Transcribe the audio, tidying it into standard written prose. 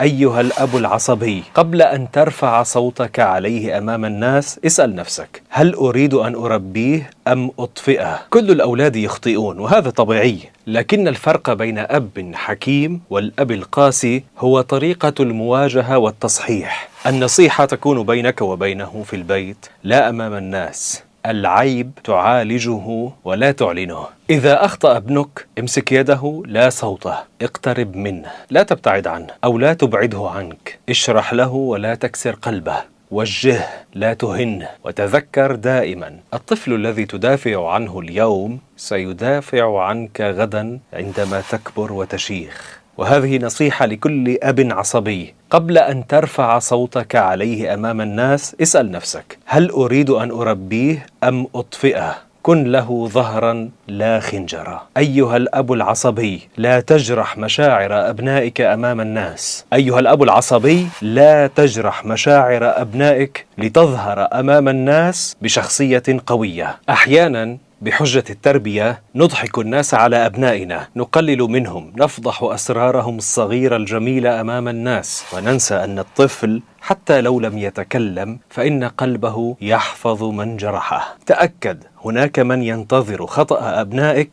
أيها الأب العصبي، قبل أن ترفع صوتك عليه أمام الناس اسأل نفسك: هل أريد أن أربيه أم أطفئه؟ كل الأولاد يخطئون وهذا طبيعي، لكن الفرق بين أب حكيم والأب القاسي هو طريقة المواجهة والتصحيح. النصيحة تكون بينك وبينه في البيت لا أمام الناس. العيب تعالجه ولا تعلنه. إذا أخطأ ابنك امسك يده لا صوته، اقترب منه لا تبتعد عنه أو لا تبعده عنك، اشرح له ولا تكسر قلبه، وجهه لا تهنه، وتذكر دائما الطفل الذي تدافع عنه اليوم سيدافع عنك غدا عندما تكبر وتشيخ. وهذه نصيحة لكل أب عصبي: قبل أن ترفع صوتك عليه أمام الناس اسأل نفسك: هل أريد أن أربيه أم أطفئه؟ كن له ظهرا لا خنجرا. أيها الأب العصبي، لا تجرح مشاعر أبنائك أمام الناس. أيها الأب العصبي، لا تجرح مشاعر أبنائك لتظهر أمام الناس بشخصية قوية. أحيانا بحجة التربية نضحك الناس على أبنائنا، نقلل منهم، نفضح أسرارهم الصغيرة الجميلة أمام الناس، وننسى أن الطفل حتى لو لم يتكلم فإن قلبه يحفظ من جرحه. تأكد هناك من ينتظر خطأ أبنائك